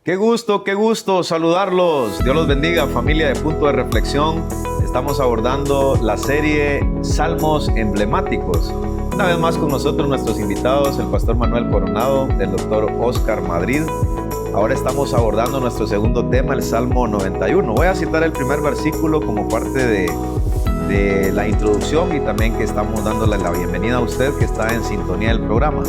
Qué gusto saludarlos. Dios los bendiga, familia de Punto de Reflexión. Estamos abordando la serie Salmos Emblemáticos. Una vez más con nosotros nuestros invitados, el pastor Manuel Coronado, el doctor Oscar Madrid. Ahora estamos abordando nuestro segundo tema, el Salmo 91. Voy a citar el primer versículo como parte de la introducción y también que estamos dándole la bienvenida a usted que está en sintonía del programa.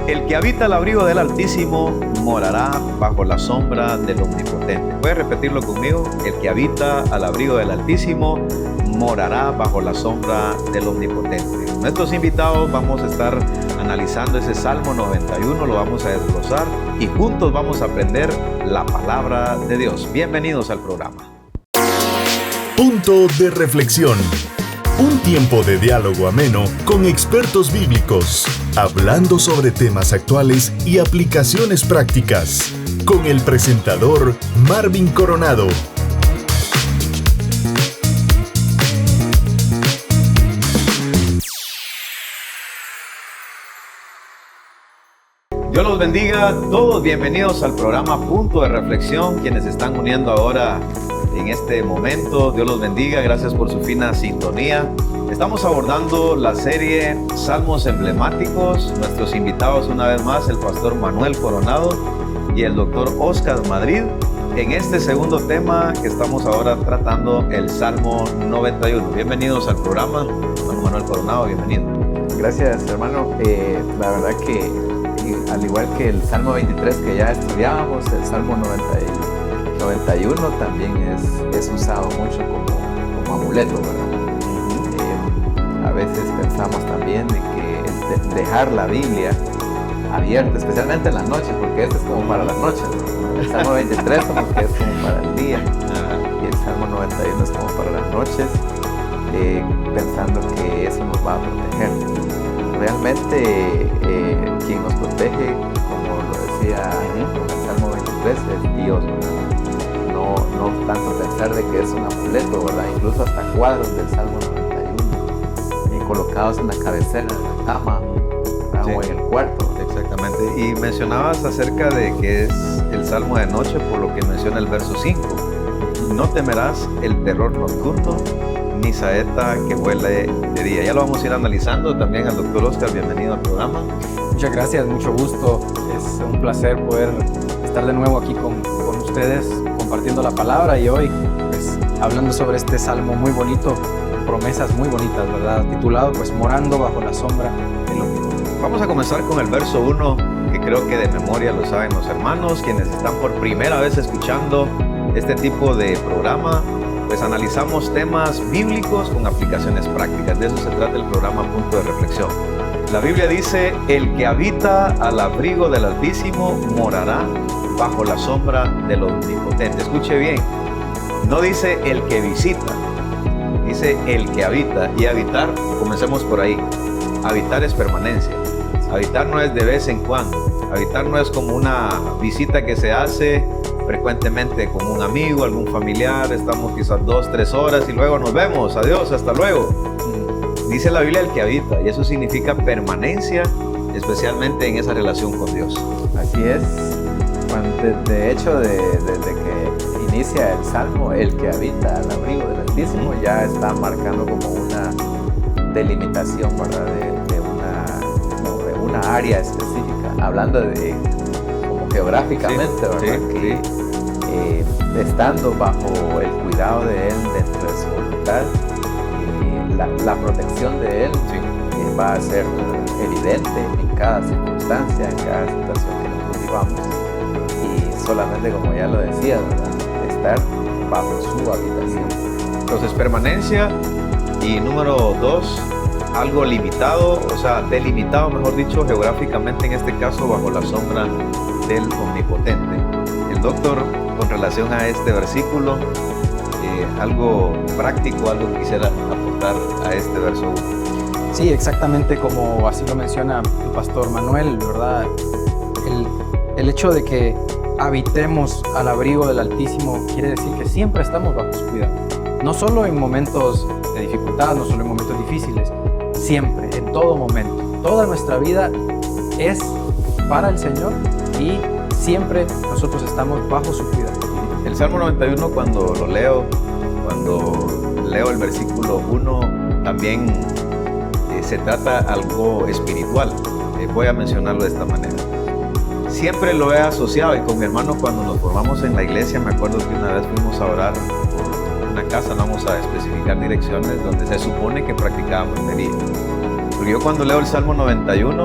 El que habita al abrigo del Altísimo morará bajo la sombra del Omnipotente. ¿Puede repetirlo conmigo? El que habita al abrigo del Altísimo morará bajo la sombra del Omnipotente. Nuestros invitados vamos a estar analizando ese Salmo 91, lo vamos a desglosar y juntos vamos a aprender la palabra de Dios. Bienvenidos al programa. Punto de Reflexión. Un tiempo de diálogo ameno con expertos bíblicos, hablando sobre temas actuales y aplicaciones prácticas, con el presentador Marvin Coronado. Dios los bendiga, todos bienvenidos al programa Punto de Reflexión, quienes se están uniendo ahora en este momento. Dios los bendiga, gracias por su fina sintonía. Estamos abordando la serie Salmos Emblemáticos. Nuestros invitados una vez más, el pastor Manuel Coronado y el doctor Oscar Madrid. En este segundo tema que estamos ahora tratando, el Salmo 91. Bienvenidos al programa. Manuel Coronado, bienvenido. Gracias, hermano. La verdad que al igual que el Salmo 23 que ya estudiábamos, el Salmo 91 también es usado mucho como amuleto, ¿verdad? A veces pensamos también de que dejar la Biblia abierta, especialmente en las noches, porque este es como para las noches, ¿no? El Salmo 23 como que es como para el día, y el Salmo 91 es como para las noches, pensando que eso nos va a proteger. Realmente quien nos protege, como lo decía en el Salmo 23, es Dios, ¿verdad? No tanto pensar de que es un amuleto, ¿verdad? Incluso hasta cuadros del Salmo 91 colocados en la cabecera de la cama, ¿verdad? Sí. O en el cuarto. Exactamente. Y mencionabas acerca de que es el Salmo de noche, por lo que menciona el verso 5. No temerás el terror nocturno, ni saeta que vuele de día. Ya lo vamos a ir analizando. También al doctor Oscar, bienvenido al programa. Muchas gracias, mucho gusto. Es un placer poder estar de nuevo aquí con ustedes compartiendo la palabra y hoy pues hablando sobre este salmo muy bonito, promesas muy bonitas, ¿verdad? Titulado pues Morando bajo la sombra del Omnipotente. Vamos a comenzar con el verso 1, que creo que de memoria lo saben los hermanos, quienes están por primera vez escuchando este tipo de programa. Pues analizamos temas bíblicos con aplicaciones prácticas. De eso se trata el programa Punto de Reflexión. La Biblia dice: el que habita al abrigo del Altísimo morará bajo la sombra del Omnipotente. Escuche bien, no dice el que visita, dice el que habita. Y habitar, comencemos por ahí. Habitar es permanencia. Habitar no es de vez en cuando. Habitar no es como una visita que se hace frecuentemente con un amigo, algún familiar. Estamos quizás 2-3 horas y luego nos vemos. Adiós, hasta luego. Dice la Biblia el que habita, y eso significa permanencia, especialmente en esa relación con Dios. Así es. De hecho, desde que inicia el Salmo, el que habita al abrigo del Altísimo ya está marcando como una delimitación, ¿verdad? De una área específica, hablando de como geográficamente, ¿verdad? Sí, que estando bajo el cuidado de Él dentro de su voluntad, la protección de Él va a ser evidente en cada circunstancia, en cada situación que nosotros vivamos. Y solamente, como ya lo decía, ¿verdad? Estar bajo su habitación. Entonces, permanencia. Y número 2, algo limitado, o sea, delimitado, mejor dicho, geográficamente, en este caso, bajo la sombra del Omnipotente. El doctor, con relación a este versículo, algo práctico, algo que quisiera aportar a este verso 1. Sí, exactamente como así lo menciona el pastor Manuel, ¿verdad? El hecho de que habitemos al abrigo del Altísimo quiere decir que siempre estamos bajo su cuidado. No solo en momentos de dificultad, no solo en momentos difíciles, siempre, en todo momento. Toda nuestra vida es para el Señor y siempre nosotros estamos bajo su cuidado. El Salmo 91, cuando leo el versículo 1, también se trata algo espiritual. Voy a mencionarlo de esta manera. Siempre lo he asociado, y con mi hermano cuando nos formamos en la iglesia, me acuerdo que una vez fuimos a orar por una casa, no vamos a especificar direcciones, donde se supone que practicábamos brujería. Porque yo cuando leo el Salmo 91,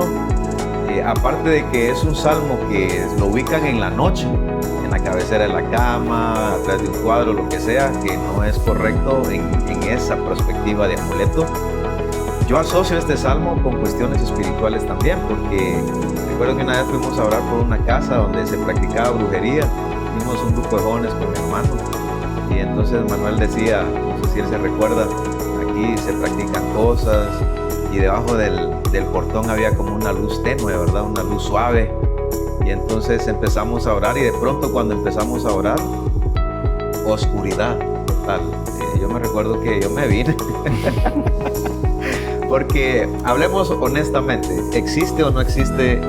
aparte de que es un salmo que lo ubican en la noche, en la cabecera de la cama, atrás de un cuadro, lo que sea, que no es correcto en esa perspectiva de amuleto, yo asocio este salmo con cuestiones espirituales también, porque recuerdo que una vez fuimos a orar por una casa donde se practicaba brujería, fuimos un grupo de jóvenes con mi hermano, y entonces Manuel decía, no sé si él se recuerda, aquí se practican cosas, y debajo del portón había como una luz tenue, ¿verdad? Una luz suave, y entonces empezamos a orar, y de pronto cuando empezamos a orar, oscuridad total. Yo me recuerdo que yo me vine. Porque hablemos honestamente, ¿existe o no existe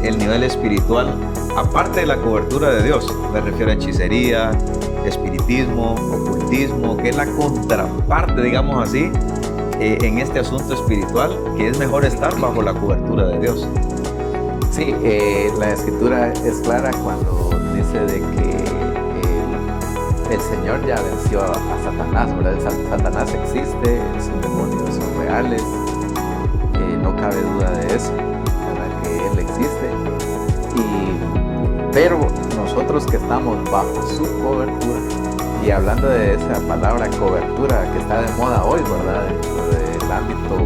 el nivel espiritual aparte de la cobertura de Dios? Me refiero a hechicería, espiritismo, ocultismo, que es la contraparte, digamos así, en este asunto espiritual, que es mejor estar bajo la cobertura de Dios. Sí, la escritura es clara cuando dice de que el Señor ya venció a Satanás, ¿verdad? Satanás existe, sus demonios son reales, no cabe duda de eso, ¿verdad? Que Él existe. Pero nosotros que estamos bajo su cobertura, y hablando de esa palabra cobertura que está de moda hoy, ¿verdad? Dentro del ámbito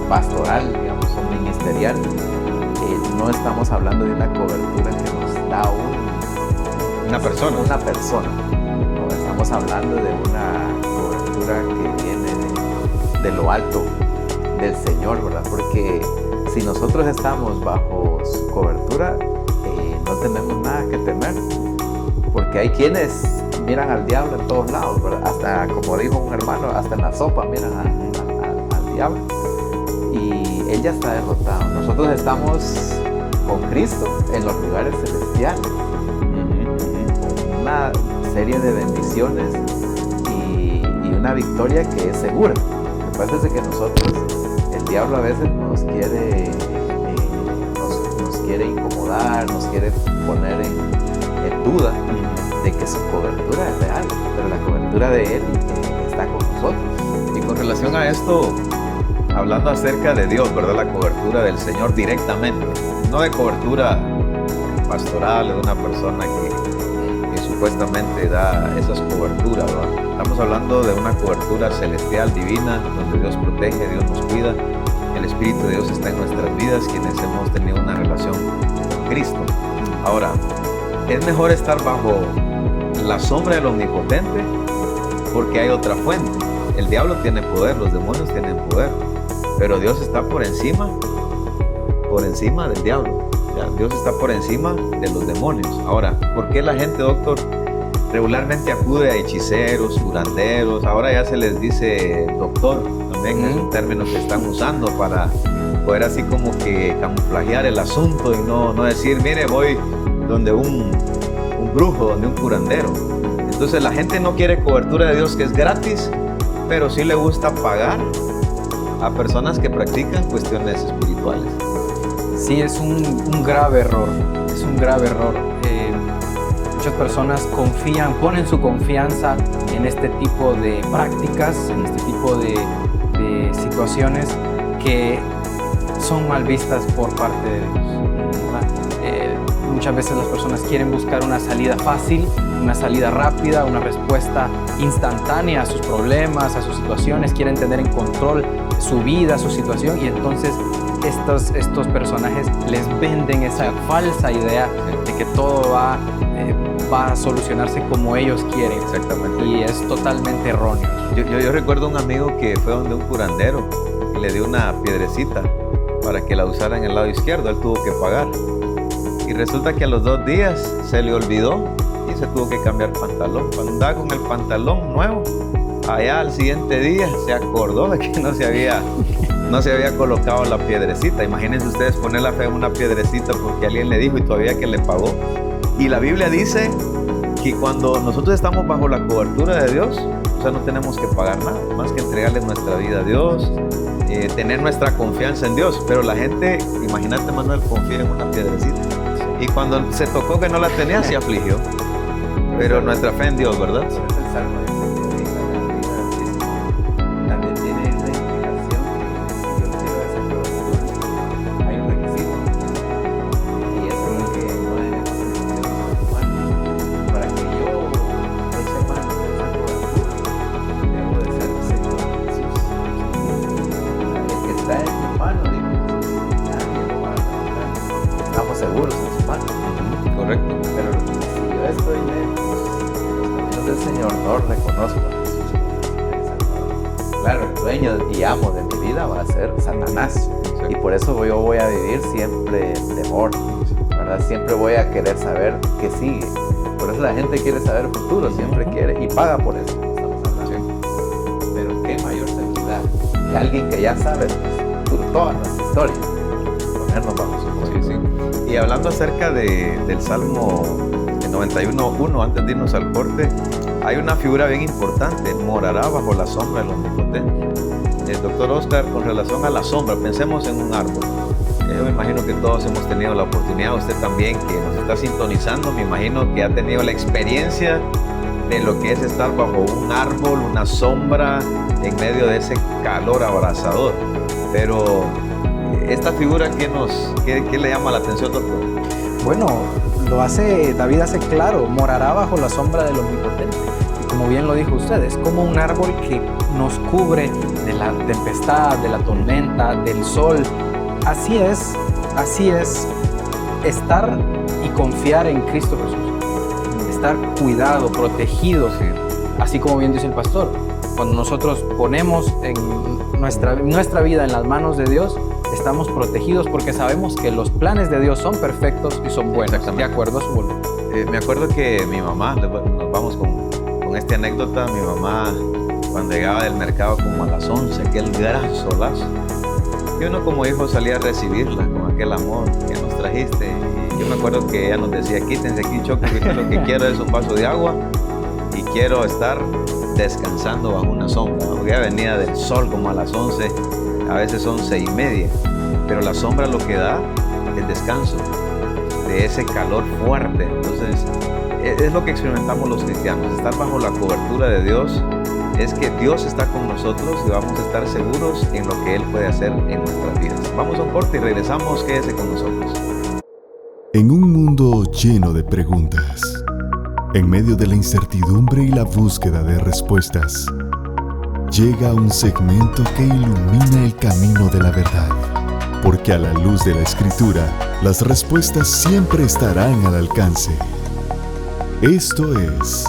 pastoral, digamos, o ministerial, no estamos hablando de una cobertura que nos da una persona. No, estamos hablando de una cobertura que viene de lo alto, del Señor, ¿verdad? Porque si nosotros estamos bajo su cobertura, no tenemos nada que temer, porque hay quienes miran al diablo en todos lados, ¿verdad? Hasta, como dijo un hermano, hasta en la sopa miran al diablo, y él ya está derrotado. Nosotros estamos con Cristo en los lugares celestiales, con una serie de bendiciones y una victoria que es segura. Lo que pasa es que nosotros, el diablo a veces nos quiere incomodar, nos quiere poner en duda de que su cobertura es real, pero la cobertura de Él está con nosotros. Y con relación a esto, hablando acerca de Dios, ¿verdad? La cobertura del Señor directamente, no de cobertura pastoral de una persona que supuestamente da esas coberturas, ¿verdad? Estamos hablando de una cobertura celestial, divina, donde Dios protege, Dios nos cuida. El Espíritu de Dios está en nuestras vidas, quienes hemos tenido una relación con Cristo. Ahora, es mejor estar bajo la sombra del Omnipotente porque hay otra fuente. El diablo tiene poder, los demonios tienen poder, pero Dios está por encima del diablo. Ya, Dios está por encima de los demonios. Ahora, ¿por qué la gente, doctor, regularmente acude a hechiceros, curanderos? Ahora ya se les dice doctor, también es un término que están usando para poder así como que camuflajear el asunto y no decir, mire, voy donde un brujo, donde un curandero. Entonces la gente no quiere cobertura de Dios, que es gratis, pero sí le gusta pagar a personas que practican cuestiones espirituales. Sí, es un grave error, muchas personas ponen su confianza en este tipo de prácticas, en este tipo de situaciones que son mal vistas por parte de Dios. Muchas veces las personas quieren buscar una salida fácil, una salida rápida, una respuesta instantánea a sus problemas, a sus situaciones, quieren tener en control su vida, su situación, y entonces estos personajes les venden esa falsa idea de que todo va a solucionarse como ellos quieren. Exactamente. Y es totalmente erróneo. Yo recuerdo un amigo que fue donde un curandero y le dio una piedrecita para que la usara en el lado izquierdo. Él tuvo que pagar. Y resulta que a los 2 días se le olvidó y se tuvo que cambiar pantalón. Cuando andaba con el pantalón nuevo, allá al siguiente día se acordó de que no se había colocado la piedrecita. Imagínense ustedes poner la fe en una piedrecita porque alguien le dijo y todavía que le pagó. Y la Biblia dice que cuando nosotros estamos bajo la cobertura de Dios, o sea, no tenemos que pagar nada, más que entregarle nuestra vida a Dios, tener nuestra confianza en Dios. Pero la gente, imagínate, Manuel, confía en una piedrecita. Y cuando se tocó que no la tenía, se afligió. Pero nuestra fe en Dios, ¿verdad? Es el Salmo de también tiene esa implicación que si yo quiero hacer cobertura, hay un requisito. Y eso es lo que no es humano. Para que yo eche mano de esa cobertura, debo de ser el Señor Jesús. El que está en mi mano, digo, nadie lo va a tocar. Estamos seguros en su mano. Correcto. Pero si yo estoy lejos, del Señor, no reconozco a Jesús como el Salvador. Claro, el dueño y amo de mi vida va a ser Satanás. Y por eso yo voy a vivir siempre en temor, ¿verdad? Siempre voy a querer saber qué sigue. Por eso la gente quiere saber el futuro, siempre quiere y paga por eso. Estamos hablando. Pero qué mayor seguridad que alguien que ya sabe el futuro, toda nuestra historia, ponernos bajo su poder. Y hablando acerca del Salmo 91:1, antes de irnos al corte, hay una figura bien importante: morará bajo la sombra del Omnipotente. El doctor Oscar, con relación a la sombra, pensemos en un árbol. Yo me imagino que todos hemos tenido la oportunidad, usted también que nos está sintonizando, me imagino que ha tenido la experiencia de lo que es estar bajo un árbol, una sombra, en medio de ese calor abrasador. Pero esta figura, ¿qué le llama la atención, doctor? Bueno, David hace claro, morará bajo la sombra del Omnipotente. Y como bien lo dijo usted, es como un árbol que nos cubre de la tempestad, de la tormenta, del sol. Así es estar y confiar en Cristo Jesús. Estar cuidado, protegido, así como bien dice el pastor. Cuando nosotros ponemos nuestra vida en las manos de Dios, estamos protegidos porque sabemos que los planes de Dios son perfectos y son buenos, de acuerdo a su voluntad. Me acuerdo que mi mamá, nos vamos con esta anécdota, mi mamá cuando llegaba del mercado como a las 11, aquel gran solazo, y uno como hijo salía a recibirla con aquel amor que nos trajiste. Y yo me acuerdo que ella nos decía: quítense aquí, Choco, que yo lo que quiero es un vaso de agua y quiero estar descansando bajo una sombra. Porque ella venía del sol como a las 11, a veces 11:30, pero la sombra lo que da es descanso de ese calor fuerte. Entonces es lo que experimentamos los cristianos, estar bajo la cobertura de Dios. Es que Dios está con nosotros y vamos a estar seguros en lo que Él puede hacer en nuestras vidas. Vamos a un corte y regresamos. Quédese con nosotros. En un mundo lleno de preguntas, en medio de la incertidumbre y la búsqueda de respuestas, llega un segmento que ilumina el camino de la verdad. Porque a la luz de la Escritura, las respuestas siempre estarán al alcance. Esto es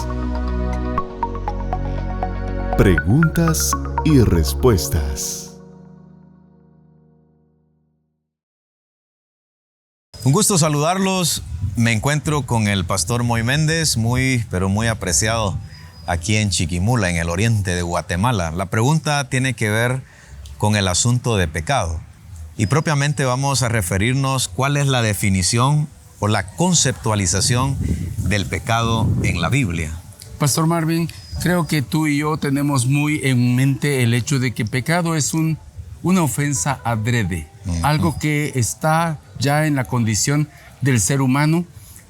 Preguntas y Respuestas. Un gusto saludarlos. Me encuentro con el pastor Moy Méndez, muy apreciado aquí en Chiquimula, en el oriente de Guatemala. La pregunta tiene que ver con el asunto de pecado. Y propiamente vamos a referirnos cuál es la definición o la conceptualización del pecado en la Biblia. Pastor Marvin, creo que tú y yo tenemos muy en mente el hecho de que pecado es una ofensa adrede, algo que está ya en la condición del ser humano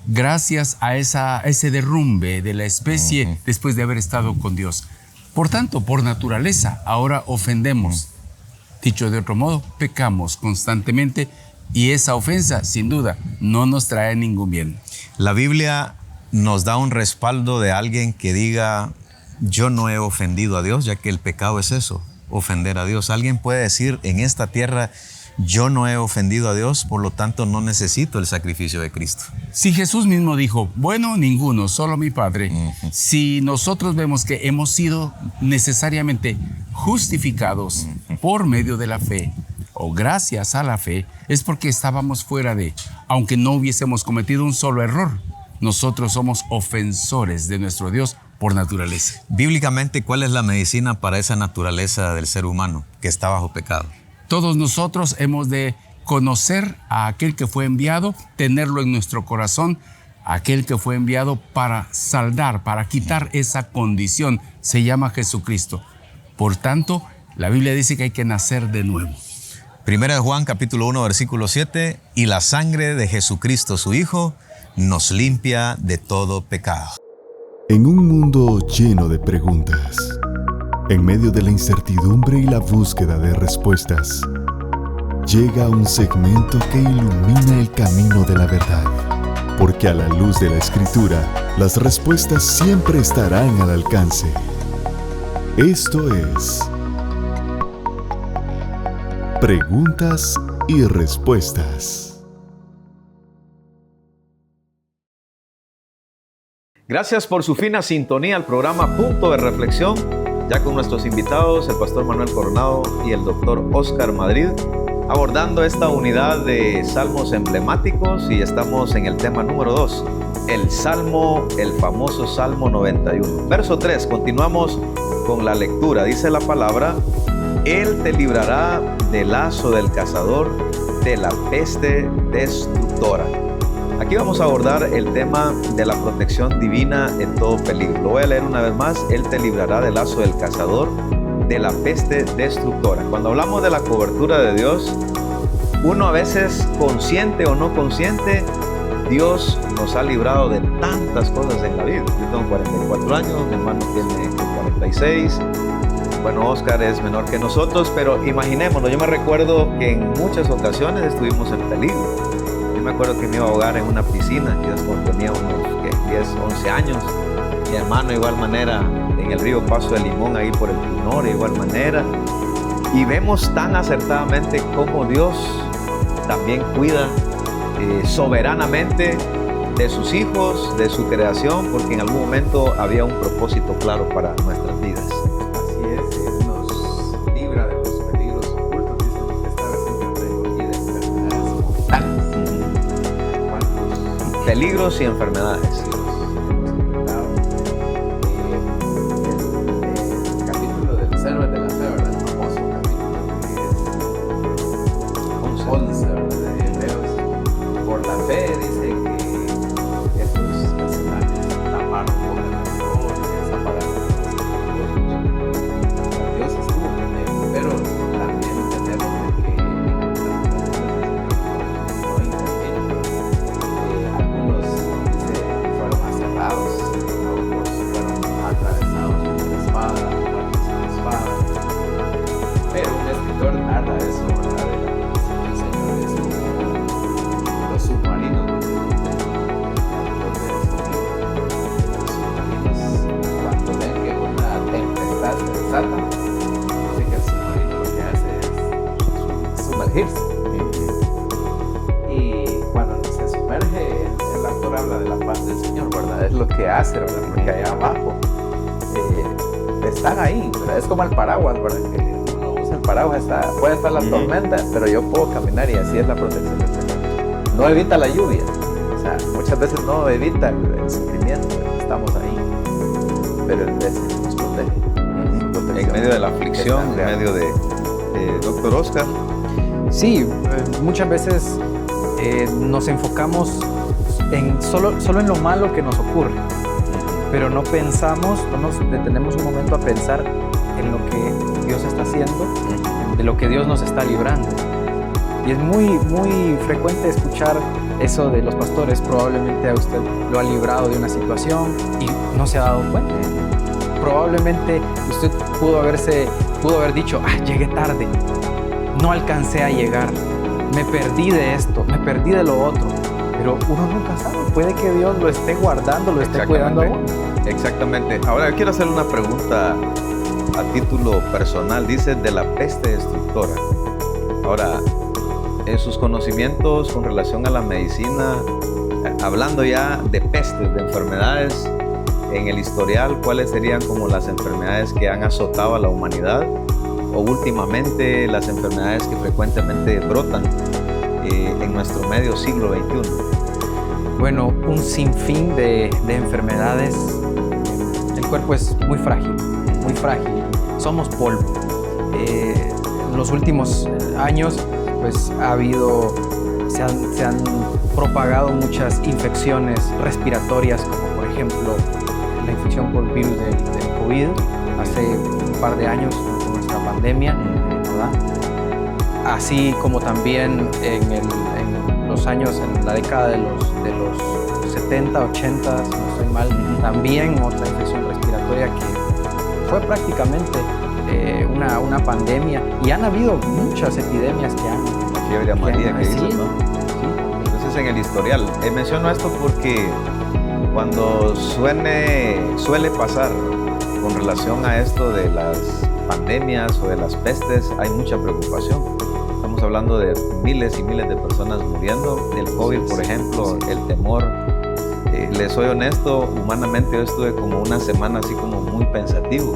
gracias a ese derrumbe de la especie después de haber estado con Dios. Por tanto, por naturaleza, ahora ofendemos. Dicho de otro modo, pecamos constantemente y esa ofensa, sin duda, no nos trae ningún bien. La Biblia nos da un respaldo de alguien que diga: yo no he ofendido a Dios, ya que el pecado es eso, ofender a Dios. Alguien puede decir en esta tierra: yo no he ofendido a Dios, por lo tanto no necesito el sacrificio de Cristo. Si Jesús mismo dijo: bueno, ninguno, solo mi Padre. Si nosotros vemos que hemos sido necesariamente justificados por medio de la fe, o gracias a la fe, es porque estábamos fuera de, aunque no hubiésemos cometido un solo error, nosotros somos ofensores de nuestro Dios por naturaleza. Bíblicamente, ¿cuál es la medicina para esa naturaleza del ser humano que está bajo pecado? Todos nosotros hemos de conocer a aquel que fue enviado, tenerlo en nuestro corazón, aquel que fue enviado para saldar, para quitar esa condición, se llama Jesucristo. Por tanto, la Biblia dice que hay que nacer de nuevo. Primera de Juan, capítulo 1, versículo 7, y la sangre de Jesucristo, su Hijo, nos limpia de todo pecado. En un mundo lleno de preguntas, en medio de la incertidumbre y la búsqueda de respuestas, llega un segmento que ilumina el camino de la verdad. Porque a la luz de la Escritura, las respuestas siempre estarán al alcance. Esto es Preguntas y Respuestas. Gracias por su fina sintonía al programa Punto de Reflexión, ya con nuestros invitados, el pastor Manuel Coronado y el doctor Oscar Madrid, abordando esta unidad de salmos emblemáticos, y estamos en el tema número 2, el famoso Salmo 91. Verso 3, continuamos con la lectura. Dice la palabra: Él te librará del lazo del cazador, de la peste destructora. Aquí vamos a abordar el tema de la protección divina en todo peligro. Lo voy a leer una vez más. Él te librará del lazo del cazador, de la peste destructora. Cuando hablamos de la cobertura de Dios, uno a veces, consciente o no consciente, Dios nos ha librado de tantas cosas en la vida. Yo tengo 44 años, mi hermano tiene 46. Bueno, Oscar es menor que nosotros, pero imaginémonos, yo me recuerdo que en muchas ocasiones estuvimos en peligro. Yo me acuerdo que me iba a ahogar en una piscina, quizás cuando tenía unos 10, 11 años. Mi hermano de igual manera en el río Paso de Limón, ahí por el Tunor, de igual manera. Y vemos tan acertadamente cómo Dios también cuida soberanamente de sus hijos, de su creación, porque en algún momento había un propósito claro para nuestras vidas. Así es, Él nos libra de los peligros ocultos, dice que esta versión y de enfermedades mortales. ¿Cuántos Peligros y enfermedades. El capítulo de los héroes de la fe, ¿verdad? El famoso capítulo que es 11, ¿verdad? De Hebreos. Por la fe dice que estos personajes taparon con el dolor, apagaron los Dios estuvo con ellos, pero también entendemos de que no intervienen. Algunos fueron aserrados, otros fueron atravesados con espada, pero un escritor narra eso, ¿verdad? El Señor es como los submarinos. Los submarinos, cuando ven que una tempestad se desata, dice que el submarino lo que hace es sumergirse. Y cuando se sumerge, el autor habla de la paz del Señor, ¿verdad? Es lo que hace, ¿verdad? Porque allá abajo están ahí, ¿verdad? Es como el paraguas, ¿verdad? Que uno usa el paraguas, puede estar la tormenta, pero yo puedo caminar, y así es la protección del Señor. No evita la lluvia, o sea, muchas veces no evita el sufrimiento, estamos ahí, pero el Señor nos protege. En medio de la aflicción, en medio de Dr. Oscar. Sí, muchas veces nos enfocamos solo en lo malo que nos ocurre, pero no pensamos, no nos detenemos un momento a pensar en lo que Dios está haciendo, de lo que Dios nos está librando. Y es muy frecuente escuchar eso de los pastores: probablemente a usted lo ha librado de una situación y no se ha dado cuenta. Probablemente usted pudo haber dicho: llegué tarde, no alcancé a llegar, me perdí de esto, me perdí de lo otro. Pero uno nunca sabe, puede que Dios lo esté guardando, lo esté cuidando a uno. Exactamente. Ahora quiero hacer una pregunta a título personal. Dice de la peste destructora. Ahora, en sus conocimientos con relación a la medicina, hablando ya de pestes, de enfermedades, en el historial, ¿cuáles serían como las enfermedades que han azotado a la humanidad? O últimamente las enfermedades que frecuentemente brotan en nuestro medio siglo XXI. Bueno, un sinfín de enfermedades. El cuerpo es muy frágil, muy frágil. Somos polvo. En los últimos años, pues ha habido se han propagado muchas infecciones respiratorias, como por ejemplo la infección por el virus del COVID hace un par de años con nuestra pandemia, ¿verdad? Así como también en los años, en la década de los 70, 80, si no estoy mal, también otra infección respiratoria que fue prácticamente una pandemia, y han habido muchas epidemias que han... La fiebre amarilla que dices, ¿no? Sí. Entonces, en el historial, menciono esto porque cuando suele pasar con relación a esto de las pandemias o de las pestes, hay mucha preocupación. Estamos hablando de miles y miles de personas muriendo del COVID, por ejemplo, el temor. Les soy honesto, humanamente yo estuve como una semana así como muy pensativo.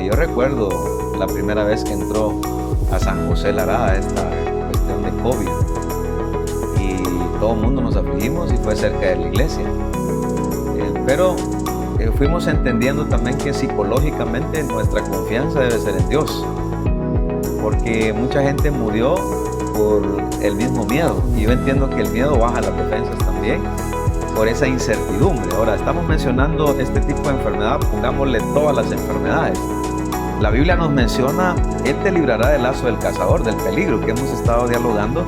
Yo recuerdo la primera vez que entró a San José Larada esta cuestión de COVID, y todo el mundo nos afligimos y fue cerca de la iglesia. Pero fuimos entendiendo también que psicológicamente nuestra confianza debe ser en Dios, porque mucha gente murió por el mismo miedo, y yo entiendo que el miedo baja las defensas también por esa incertidumbre. Ahora, estamos mencionando este tipo de enfermedad, pongámosle todas las enfermedades. La Biblia nos menciona: Él te librará del lazo del cazador, del peligro que hemos estado dialogando,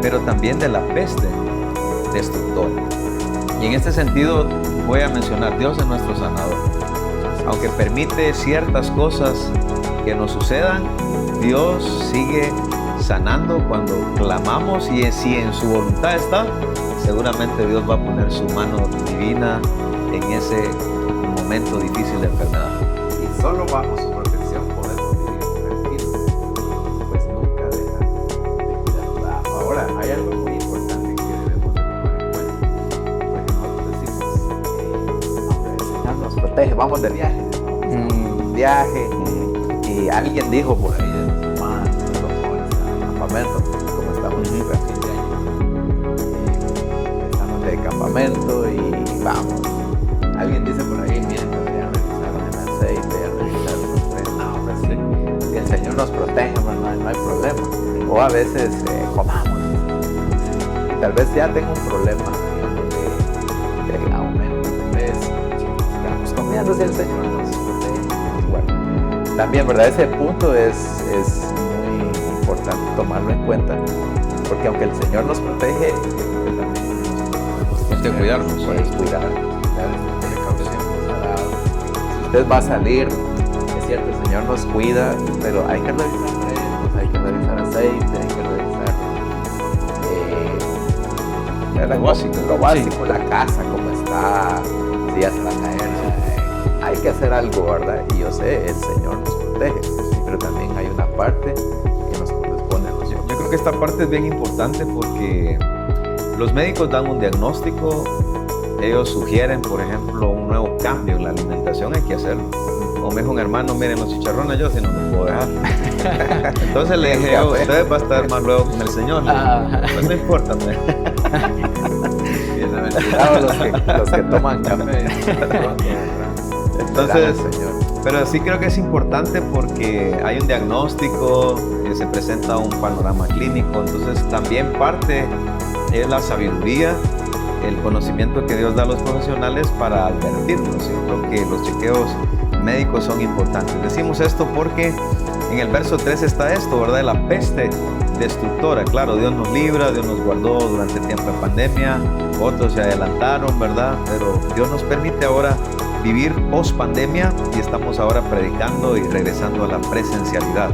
pero también de la peste destructora. Y en este sentido voy a mencionar: Dios es nuestro sanador. Aunque permite ciertas cosas que nos sucedan, Dios sigue sanando cuando clamamos, y si en su voluntad está, seguramente Dios va a poner su mano divina en ese momento difícil de enfermedad. Y solo bajo su protección podemos vivir tranquilos, pues nunca deja de cuidar. Ahora, hay algo muy importante que debemos de tomar en cuenta, porque nosotros decimos, el Señor nos protege, vamos de viaje, viaje, y alguien dijo por ahí, campamento, como estamos en fin de año, estamos de campamento y vamos. Alguien dice por ahí: miren, deberían revisar el aceite, revisar los frenos. No, pues sí, que el Señor nos proteja, no hay problema. O a veces comamos, y tal vez ya tengo un problema, digamos, de aumento de peso, sigamos comiendo si el Señor nos protege. Bueno, también, ¿verdad? Ese punto es muy importante tomarlo en cuenta, porque aunque el Señor nos protege, también nosotros tenemos que cuidarnos, cuidar. Si usted va a salir, es cierto, el Señor nos cuida, pero hay que revisar frenos, hay que revisar aceite, hay que revisar lo básico, la casa, cómo está, si ya se va a caer. Hay que hacer algo, ¿verdad? Y yo sé, el Señor nos protege, pero también hay una parte que nos corresponde a nosotros. Yo creo que esta parte es bien importante, porque los médicos dan un diagnóstico, ellos sugieren, por ejemplo, un nuevo cambio en la alimentación, hay que hacerlo. O me dijo un hermano: miren, los chicharrones yo si no los puedo dejar. Entonces le dije: usted va a estar más luego con el Señor. Pues no importa, bienaventurados los que toman café. Entonces, pero sí creo que es importante, porque hay un diagnóstico, se presenta un panorama clínico. Entonces también parte es la sabiduría, el conocimiento que Dios da a los profesionales para advertirnos. Yo creo que los chequeos médicos son importantes. Decimos esto porque en el verso 3 está esto, ¿verdad? De la peste destructora. Claro, Dios nos libra, Dios nos guardó durante el tiempo de pandemia, otros se adelantaron, ¿verdad? Pero Dios nos permite ahora vivir post pandemia, y estamos ahora predicando y regresando a la presencialidad.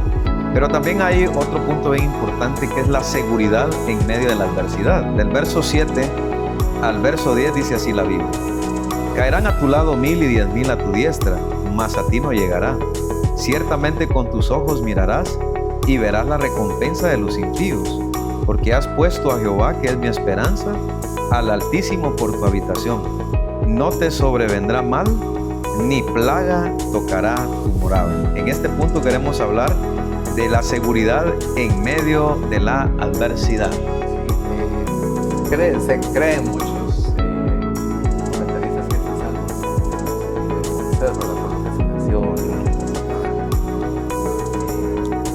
Pero también hay otro punto bien importante, que es la seguridad en medio de la adversidad. Del verso 7 al verso 10 dice así la Biblia: caerán a tu lado 1000 y 10,000 a tu diestra, mas a ti no llegará. Ciertamente con tus ojos mirarás y verás la recompensa de los impíos, porque has puesto a Jehová, que es mi esperanza, al Altísimo por tu habitación. No te sobrevendrá mal, ni plaga tocará tu morada. En este punto queremos hablar de la seguridad en medio de la adversidad. Se creen muchos comentaristas que este salmo por lo que se menciona,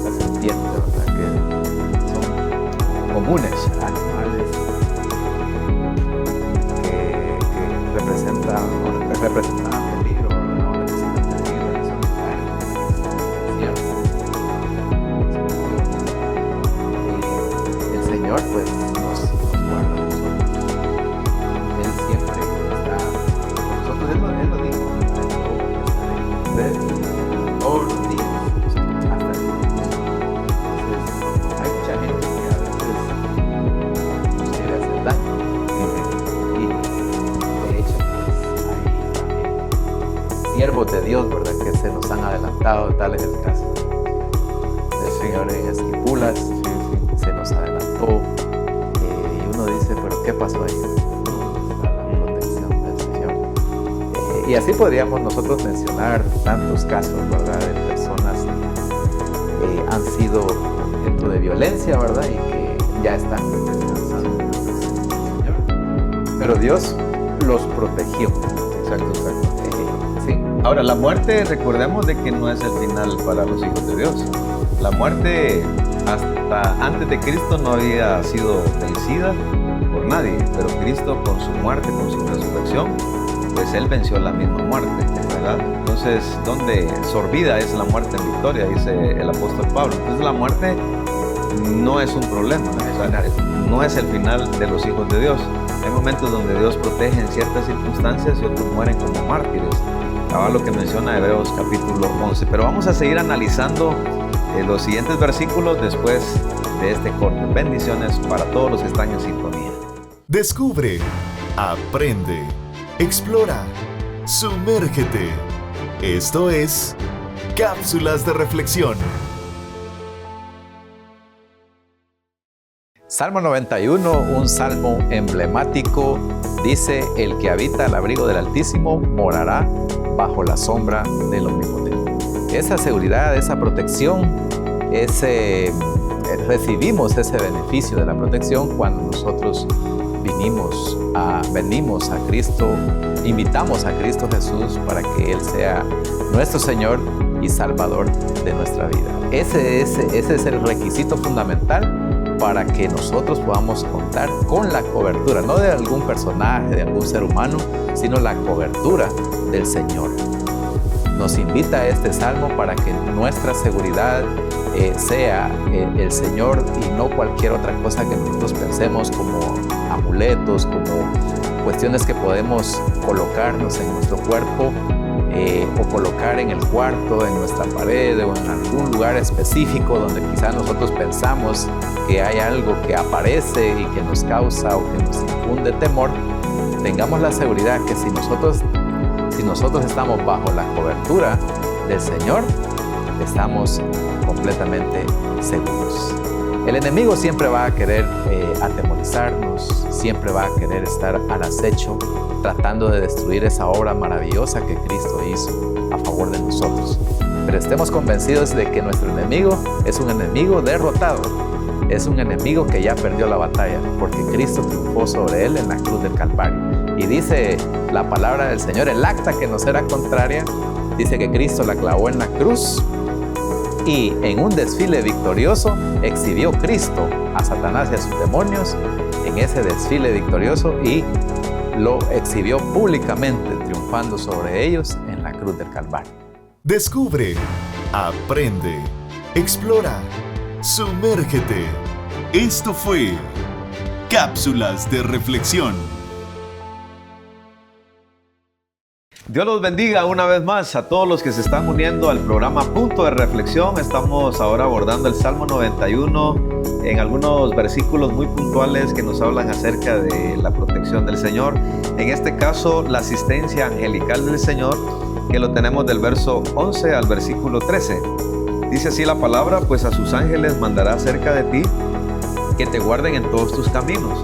la serpiente, ¿verdad? Que son comunes, animales siervos de Dios, ¿verdad?, que se nos han adelantado. Tal es el caso del Señor en Esquipulas. Se nos adelantó, y uno dice, pero ¿qué pasó ahí? La protección del Señor. Y así podríamos nosotros mencionar tantos casos, ¿verdad?, de personas que han sido objeto de violencia, ¿verdad?, y que ya están descansando en la presencia del Señor. Pero Dios los protegió. Exacto. Sí. Ahora, la muerte, recordemos de que no es el final para los hijos de Dios. La muerte, hasta antes de Cristo, no había sido vencida por nadie, pero Cristo, con su muerte, con su resurrección, pues Él venció la misma muerte, ¿verdad? Entonces, donde sorbida es la muerte en victoria, dice el apóstol Pablo. Entonces, la muerte no es un problema, o sea, no es el final de los hijos de Dios. Hay momentos donde Dios protege en ciertas circunstancias y otros mueren como mártires. Acaba lo que menciona Hebreos capítulo 11. Pero vamos a seguir analizando los siguientes versículos después de este corte. Bendiciones para todos los que están en sintonía. Descubre, aprende, explora, sumérgete. Esto es Cápsulas de Reflexión. Salmo 91, un salmo emblemático, dice: el que habita al abrigo del Altísimo morará bajo la sombra del Omnipotente. Esa seguridad, esa protección, recibimos ese beneficio de la protección cuando nosotros venimos a Cristo, invitamos a Cristo Jesús para que Él sea nuestro Señor y Salvador de nuestra vida. Ese es el requisito fundamental para que nosotros podamos contar con la cobertura, no de algún personaje, de algún ser humano, sino la cobertura del Señor. Nos invita este salmo para que nuestra seguridad sea el Señor y no cualquier otra cosa que nosotros pensemos como amuletos, como cuestiones que podemos colocarnos en nuestro cuerpo o colocar en el cuarto, en nuestra pared o en algún lugar específico donde quizás nosotros pensamos que hay algo que aparece y que nos causa o que nos infunde temor. Tengamos la seguridad que si nosotros estamos bajo la cobertura del Señor, estamos completamente seguros. El enemigo siempre va a querer atemorizarnos, siempre va a querer estar al acecho, tratando de destruir esa obra maravillosa que Cristo hizo a favor de nosotros. Pero estemos convencidos de que nuestro enemigo es un enemigo derrotado, es un enemigo que ya perdió la batalla, porque Cristo triunfó sobre él en la cruz del Calvario. Y dice la palabra del Señor, el acta que nos era contraria, dice que Cristo la clavó en la cruz y en un desfile victorioso exhibió Cristo a Satanás y a sus demonios en ese desfile victorioso y lo exhibió públicamente, triunfando sobre ellos en la cruz del Calvario. Descubre, aprende, explora, sumérgete. Esto fue Cápsulas de Reflexión. Dios los bendiga una vez más a todos los que se están uniendo al programa Punto de Reflexión. Estamos ahora abordando el Salmo 91 en algunos versículos muy puntuales que nos hablan acerca de la protección del Señor. En este caso, la asistencia angelical del Señor, que lo tenemos del verso 11 al versículo 13. Dice así la palabra: pues a sus ángeles mandará cerca de ti, que te guarden en todos tus caminos.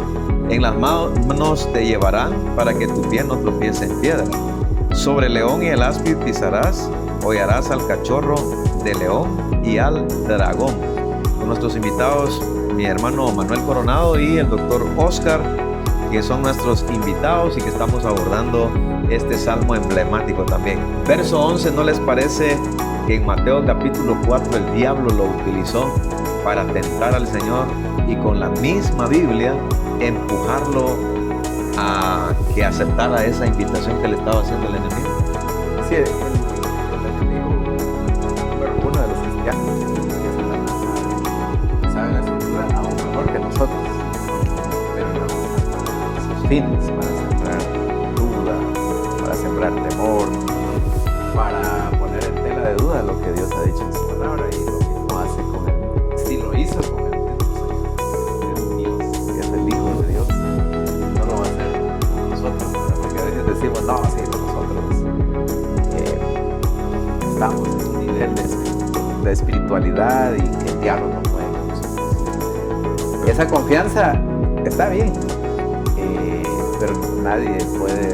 En las manos te llevarán para que tu pie no tropiece en piedra. Sobre el león y el áspid pisarás, hollarás al cachorro de león y al dragón. Con nuestros invitados, mi hermano Manuel Coronado y el doctor Oscar, que son nuestros invitados y que estamos abordando este salmo emblemático también. Verso 11, ¿no les parece que en Mateo capítulo 4 el diablo lo utilizó para tentar al Señor y con la misma Biblia empujarlo a que aceptara esa invitación que le estaba haciendo el enemigo? Sí, el enemigo número uno de los cristianos es Satanás, sabe la escritura aún mejor que nosotros, pero no sus fines, para sembrar duda, para sembrar temor, para poner en tela de duda lo que Dios ha dicho en su palabra, y lo mismo hace con él. Si lo hizo con el mismo Señor, Dios, que es el Hijo de Dios, no lo va a hacer con nosotros, porque a veces decimos, no, sí, nosotros la espiritualidad y que el diablo no puede con nosotros. Esa confianza está bien, pero nadie puede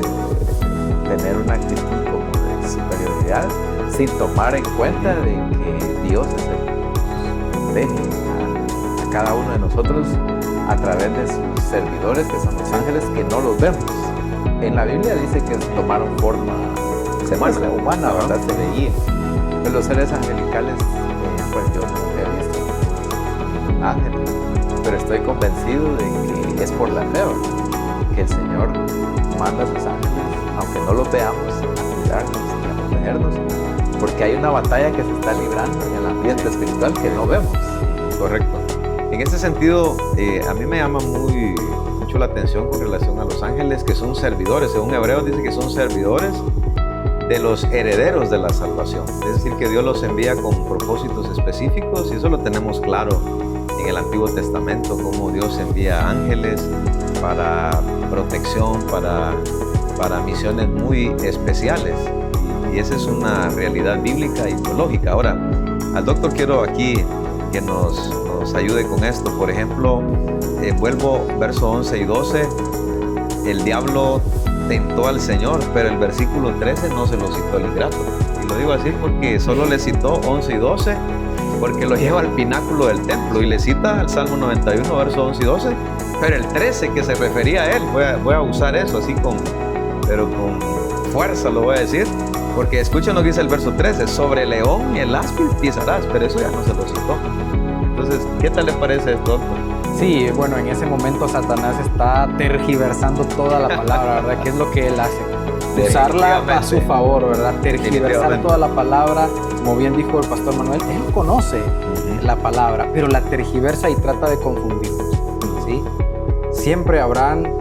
tener una actitud como de superioridad sin tomar en cuenta de que Dios es el que protege a cada uno de nosotros a través de sus servidores, que son los ángeles, que no los vemos. En la Biblia dice que tomaron forma humana, ¿verdad? Se veía. Pero los seres angelicales, pues yo nunca he visto un ángel, pero estoy convencido de que es por la fe, ¿verdad? Que el Señor manda a sus ángeles, aunque no los veamos, a cuidarnos y a protegernos, porque hay una batalla que se está librando en el ambiente espiritual que no vemos. Correcto. En este sentido, a mí me llama mucho la atención con relación a los ángeles, que son servidores. Según Hebreos dice que son servidores de los herederos de la salvación. Es decir, que Dios los envía con propósitos específicos, y eso lo tenemos claro en el Antiguo Testamento, cómo Dios envía ángeles para protección, para misiones muy especiales. Y esa es una realidad bíblica y teológica. Ahora, al doctor quiero aquí que nos ayude con esto. Por ejemplo, vuelvo verso 11 y 12, el diablo tentó al Señor, pero el versículo 13 no se lo citó el ingrato. Y lo digo así porque solo le citó 11 y 12, porque lo lleva al pináculo del templo, y le cita al Salmo 91, verso 11 y 12, pero el 13 que se refería a él, voy a usar eso así pero con fuerza lo voy a decir, porque escuchen lo que dice el verso 13, sobre el león y el áspid pisarás, pero eso ya no se lo citó. Entonces, ¿qué tal le parece esto, doctor? Sí, bueno, en ese momento Satanás está tergiversando toda la palabra, ¿verdad? ¿Qué es lo que él hace? Usarla a su favor, ¿verdad? Tergiversar toda la palabra, como bien dijo el pastor Manuel, él conoce la palabra, pero la tergiversa y trata de confundirnos, ¿sí? Siempre habrán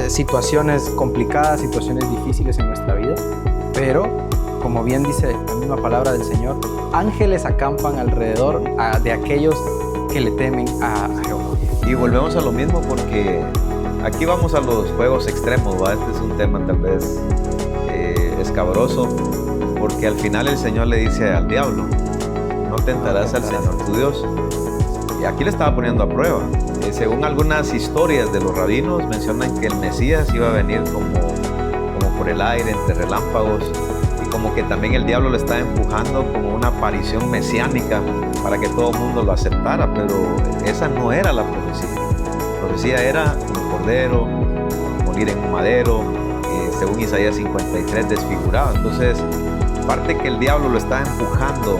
situaciones complicadas, situaciones difíciles en nuestra vida, pero como bien dice la misma palabra del Señor, ángeles acampan alrededor de aquellos que le temen a Jehová. Y volvemos a lo mismo, porque aquí vamos a los juegos extremos, ¿va? Este es un tema tal vez escabroso, porque al final el Señor le dice al diablo, no tentarás al Señor tu Dios. Y aquí le estaba poniendo a prueba. Según algunas historias de los rabinos, mencionan que el Mesías iba a venir como por el aire, entre relámpagos, y como que también el diablo le estaba empujando como una aparición mesiánica para que todo el mundo lo aceptara, pero esa no era la profecía. La profecía era un cordero, morir en un madero, según Isaías 53, desfigurado. Entonces, aparte que el diablo lo estaba empujando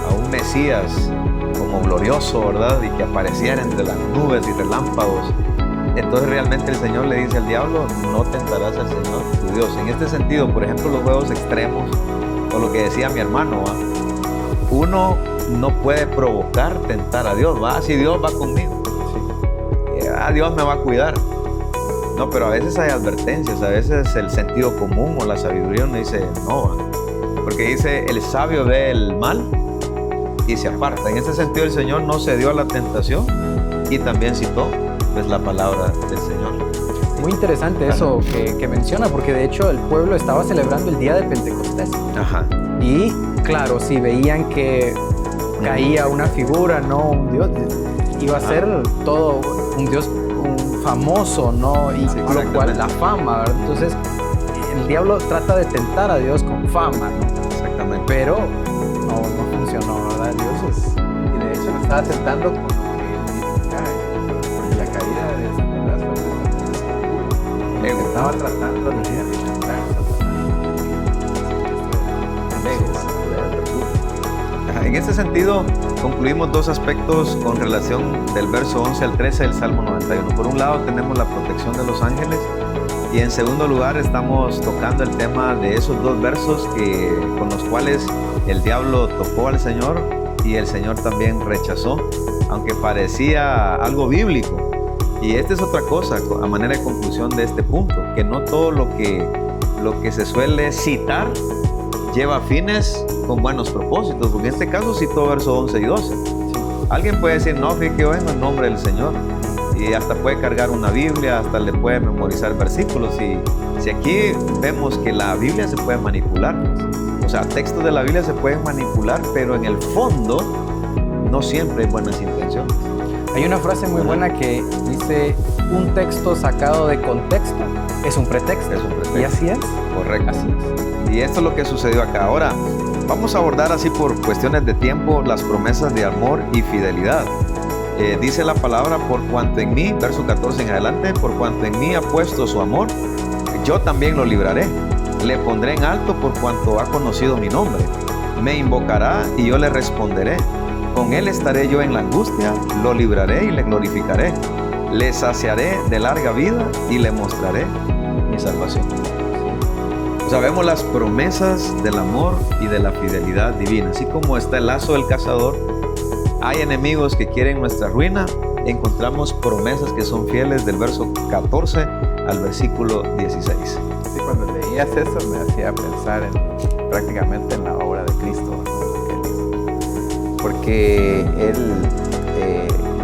a un Mesías como glorioso, ¿verdad? Y que apareciera entre las nubes y relámpagos. Entonces realmente el Señor le dice al diablo, no tentarás al Señor tu Dios. En este sentido, por ejemplo, los juegos extremos, o lo que decía mi hermano, ¿va? Uno no puede provocar tentar a Dios, ¿va? Si Dios va conmigo, sí. Dios me va a cuidar. No, pero a veces hay advertencias, a veces el sentido común o la sabiduría nos dice, no, ¿va? Porque dice, el sabio ve el mal y se aparta. En ese sentido el Señor no cedió a la tentación y también citó pues la palabra del Señor. Muy interesante eso que menciona, porque de hecho el pueblo estaba celebrando el día de Pentecostés. Ajá. Y claro, si veían que caía una figura, no un Dios, iba a ser todo un Dios un famoso, ¿no? Y sí, con lo cual la fama, ¿verdad? Entonces el diablo trata de tentar a Dios con fama, ¿no? Exactamente. Pero no funcionó, ¿verdad? Dios es... Y de hecho lo estaba tentando con lo que cae. La caída de Satanás fue estaba tratando de alimentar Satanás. En este sentido, concluimos dos aspectos con relación del verso 11 al 13 del Salmo 91. Por un lado tenemos la protección de los ángeles, y en segundo lugar estamos tocando el tema de esos dos versos con los cuales el diablo tocó al Señor y el Señor también rechazó, aunque parecía algo bíblico. Y esta es otra cosa, a manera de conclusión de este punto, que no todo lo que se suele citar lleva fines con buenos propósitos, porque en este caso citó versos 11 y 12. Alguien puede decir, no, fíjate que yo vengo en nombre del Señor, y hasta puede cargar una Biblia, hasta le puede memorizar versículos, y si aquí vemos que la Biblia se puede manipular, O sea, textos de la Biblia se pueden manipular, pero en el fondo no siempre hay buenas intenciones. Hay una frase muy buena que dice, un texto sacado de contexto es un pretexto. Es un pretexto. Y así es. Correcto. Así es. Y esto es lo que sucedió acá. Ahora, vamos a abordar así por cuestiones de tiempo las promesas de amor y fidelidad. Dice la palabra, por cuanto en mí, verso 14 en adelante, por cuanto en mí ha puesto su amor, yo también lo libraré. Le pondré en alto por cuanto ha conocido mi nombre. Me invocará y yo le responderé. Con él estaré yo en la angustia, lo libraré y le glorificaré. Le saciaré de larga vida y le mostraré mi salvación. O sea, vemos las promesas del amor y de la fidelidad divina. Así como está el lazo del cazador, hay enemigos que quieren nuestra ruina, encontramos promesas que son fieles del verso 14 al versículo 16. Sí, cuando leías eso me hacía pensar prácticamente en la obra de Cristo, lo que él hizo. Porque él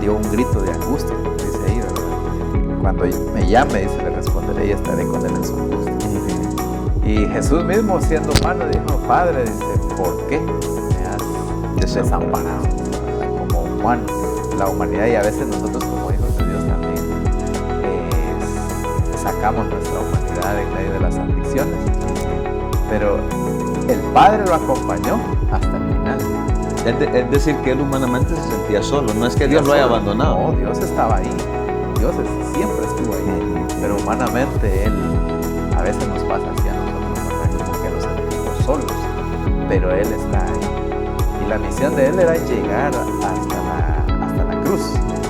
dio un grito de angustia, dice ahí, ¿verdad? Cuando me llame, dice, le responderé y estaré con él en su angustia. Y Jesús mismo, siendo humano, dijo, Padre, dice, ¿por qué me has desamparado? Como humano, la humanidad, y a veces nosotros como hijos de Dios también sacamos nuestra humanidad en medio de las aflicciones, pero el Padre lo acompañó hasta el final. Es decir, que él humanamente se sentía solo, no es que Dios lo haya abandonado. No, Dios estaba ahí, Dios siempre estuvo ahí, pero humanamente él, a veces nos pasa así a nosotros, ¿verdad? Como que nos sentimos solos, pero él está ahí. Y la misión de él era llegar hasta la cruz,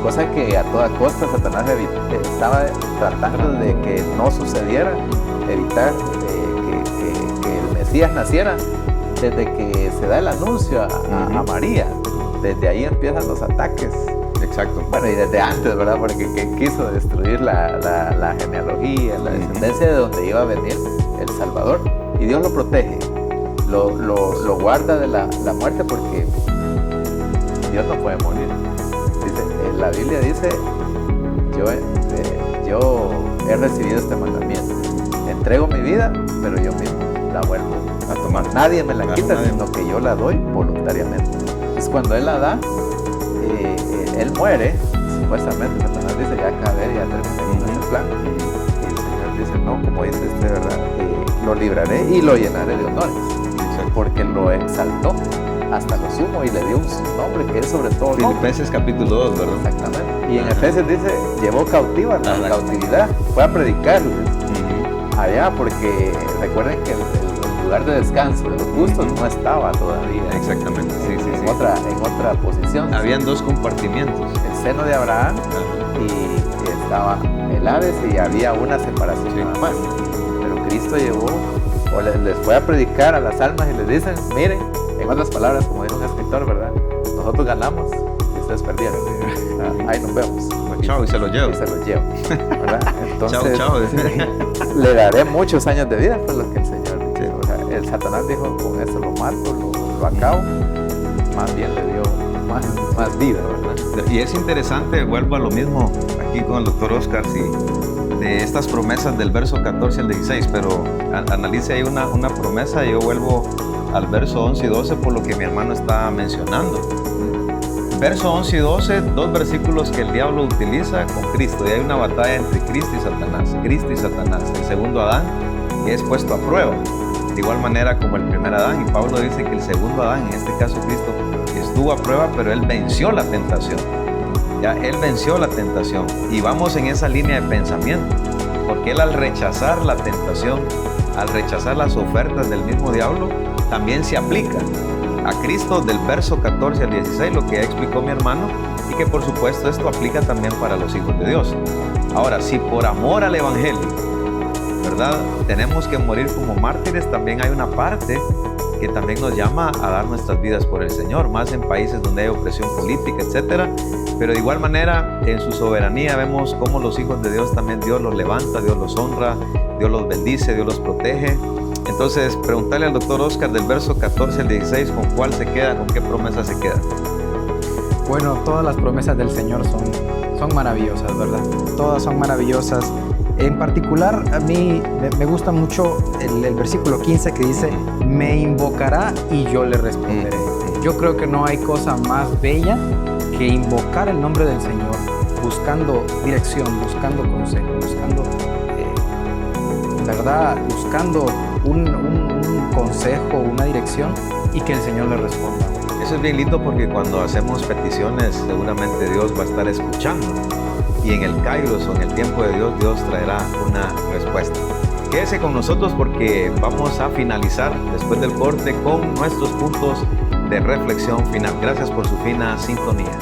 cosa que a toda costa Satanás estaba tratando de que no sucediera, evitar que el Mesías naciera. Desde que se da el anuncio a María, desde ahí empiezan los ataques. Exacto. Bueno, y desde antes, ¿verdad? Porque quiso destruir la genealogía, la descendencia de donde iba a venir el Salvador. Y Dios lo protege, lo guarda de la muerte, porque Dios no puede morir. Dice, la Biblia dice, yo he recibido este mandamiento. Entrego mi vida, pero yo mismo la vuelvo a tomar. Nadie me la quita, sino que yo la doy voluntariamente. Entonces, cuando Él la da, Él muere, supuestamente. Satanás dice, ya acabé, ya terminé con este plan. Y el Señor dice, no, como dice ¿verdad? Lo libraré y lo llenaré de honores. Porque lo exaltó hasta lo sumo y le dio un nombre que es sobre todo nombre. Filipenses capítulo 2, ¿verdad? Exactamente. Y en Efesios dice, llevó cautiva la cautividad, fue a predicar allá, porque recuerden que el lugar de descanso de los justos no estaba todavía. Exactamente, sí. En otra posición. Habían dos compartimientos. El seno de Abraham y estaba el Hades, y había una separación nada más. Pero Cristo llevó, o les fue a predicar a las almas y les dicen, miren, en otras palabras, como dijo un escritor, ¿verdad? Nosotros ganamos y ustedes perdieron. Ahí nos vemos. Chao, y se lo llevo. ¿verdad? Entonces, chao. Le daré muchos años de vida, por lo que el Señor dice. O sea, el Satanás dijo, con esto lo mato, lo acabo. Más bien le dio más vida, ¿verdad? Y es interesante, vuelvo a lo mismo aquí con el doctor Oscar, de estas promesas del verso 14 al 16, pero analice ahí una promesa, y yo vuelvo al verso 11 y 12 por lo que mi hermano está mencionando. Verso 11 y 12, dos versículos que el diablo utiliza con Cristo, y hay una batalla entre Cristo y Satanás, el segundo Adán, que es puesto a prueba, de igual manera como el primer Adán, y Pablo dice que el segundo Adán, en este caso Cristo, estuvo a prueba, pero él venció la tentación. Él venció la tentación, y vamos en esa línea de pensamiento, porque él, al rechazar la tentación, al rechazar las ofertas del mismo diablo, también se aplica a Cristo del verso 14 al 16, lo que ya explicó mi hermano, y que por supuesto esto aplica también para los hijos de Dios. Ahora, si por amor al Evangelio, ¿verdad?, tenemos que morir como mártires, también hay una parte que también nos llama a dar nuestras vidas por el Señor, más en países donde hay opresión política, etcétera. Pero de igual manera, en su soberanía vemos cómo los hijos de Dios también Dios los levanta, Dios los honra, Dios los bendice, Dios los protege. Entonces, preguntarle al doctor Oscar del verso 14 al 16, ¿con cuál se queda? ¿Con qué promesa se queda? Bueno, todas las promesas del Señor son maravillosas, ¿verdad? Todas son maravillosas. En particular, a mí me gusta mucho el versículo 15 que dice, me invocará y yo le responderé. Yo creo que no hay cosa más bella que invocar el nombre del Señor, buscando dirección, buscando consejo, buscando, ¿verdad? Buscando un consejo, una dirección, y que el Señor le responda. Eso es bien lindo porque cuando hacemos peticiones, seguramente Dios va a estar escuchando. Y en el Kairos o en el tiempo de Dios, Dios traerá una respuesta. Quédese con nosotros porque vamos a finalizar después del corte con nuestros puntos de reflexión final. Gracias por su fina sintonía.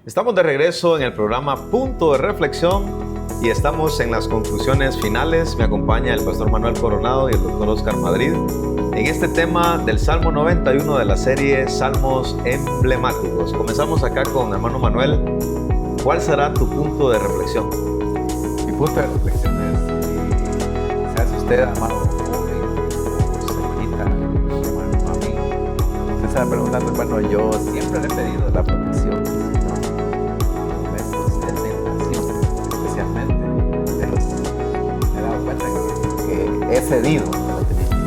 Estamos de regreso en el programa Punto de Reflexión y estamos en las conclusiones finales. Me acompaña el pastor Manuel Coronado y el doctor Oscar Madrid en este tema del Salmo 91 de la serie Salmos Emblemáticos. Comenzamos acá con hermano Manuel. ¿Cuál será tu punto de reflexión? Mi punto de reflexión es, seas usted, amado joven, o cerquita, hermano, amigo. Usted está preguntando, bueno, yo siempre le he pedido la protección del Señor en momentos de tentación, especialmente. Pero me he dado cuenta que he cedido a la tentación.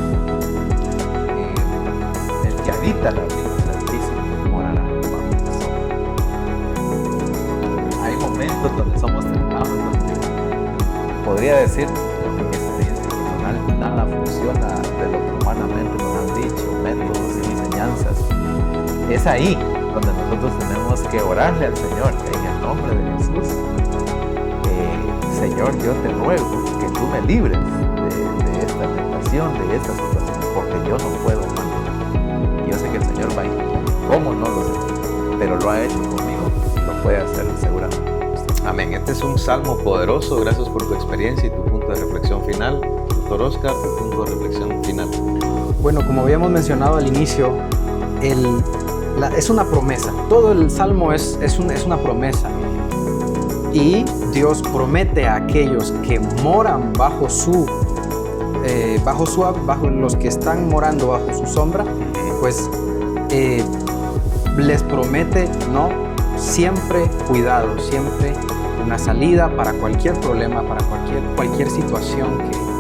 El que habita la vida del Altísimo morará bajo la sombra. Hay momentos donde somos tentados, donde podría decir, en mi experiencia personal, nada funciona de lo que humanamente nos han dicho, métodos y enseñanzas. Es ahí donde nosotros tenemos que orarle al Señor en el nombre de Jesús. Señor, yo te ruego que tú me libres de esta tentación, de esta situación, porque yo no puedo más. Y yo sé que el Señor va a ir. ¿Cómo? No lo sé, pero lo ha hecho conmigo y lo puede hacer seguramente. Amén. Este es un salmo poderoso. Gracias por tu experiencia y tu punto de reflexión final. Doctor Oscar, tu punto de reflexión final. Bueno, como habíamos mencionado al inicio, es una promesa. Todo el salmo es una promesa. Y Dios promete a aquellos que moran bajo los que están morando bajo su sombra, pues les promete, ¿no?, siempre cuidado, siempre una salida para cualquier problema, para cualquier situación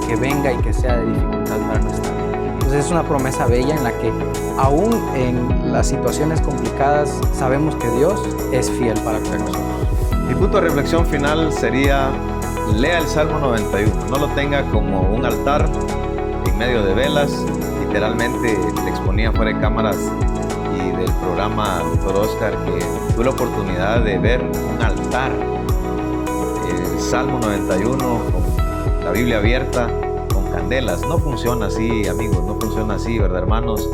que venga y que sea de dificultad para nuestra vida. Entonces es una promesa bella en la que aún en las situaciones complicadas sabemos que Dios es fiel para con nosotros. Mi punto de reflexión final sería: lea el Salmo 91, no lo tenga como un altar en medio de velas. Literalmente le exponía fuera de cámaras y del programa Dr. Oscar que tuve la oportunidad de ver un altar, el Salmo 91 con la Biblia abierta, con candelas. No funciona así, amigos, no funciona así, ¿verdad, hermanos?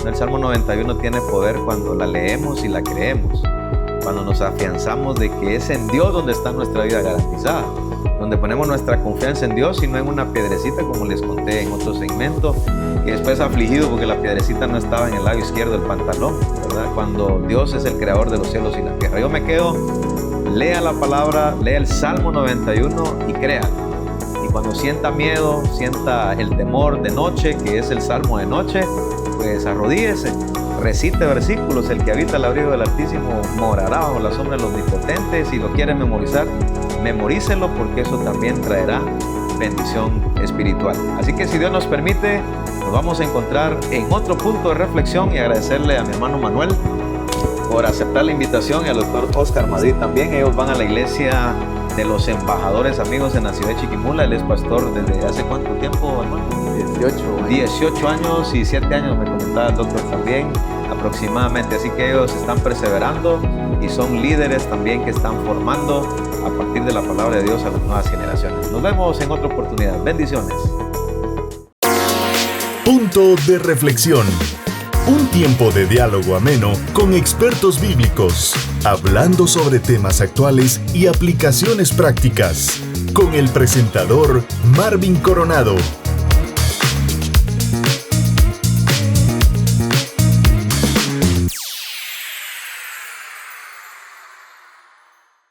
El Salmo 91 tiene poder cuando la leemos y la creemos, cuando nos afianzamos de que es en Dios donde está nuestra vida garantizada, donde ponemos nuestra confianza en Dios y no en una piedrecita, como les conté en otro segmento, y después afligido porque la piedrecita no estaba en el lado izquierdo del pantalón, ¿verdad? Cuando Dios es el creador de los cielos y la tierra. Yo me quedo, lea la palabra, lea el Salmo 91 y créalo. Y cuando sienta miedo, sienta el temor de noche, que es el Salmo de noche, pues arrodíllese, recite versículos. El que habita el abrigo del Altísimo morará bajo la sombra de los Omnipotentes. Si lo quiere memorizar, memorícelo, porque eso también traerá bendición espiritual. Así que si Dios nos permite, nos vamos a encontrar en otro punto de reflexión, y agradecerle a mi hermano Manuel por aceptar la invitación, y al doctor Oscar Madrid también. Ellos van a la iglesia de los embajadores amigos en la ciudad de Chiquimula. Él es pastor desde hace ¿cuánto tiempo, hermano? 18 años y 7 años, me comentaba el doctor también, aproximadamente. Así que ellos están perseverando y son líderes también que están formando a partir de la palabra de Dios a las nuevas generaciones. Nos vemos en otra oportunidad. Bendiciones. Punto de reflexión. Un tiempo de diálogo ameno con expertos bíblicos, hablando sobre temas actuales y aplicaciones prácticas, con el presentador Marvin Coronado.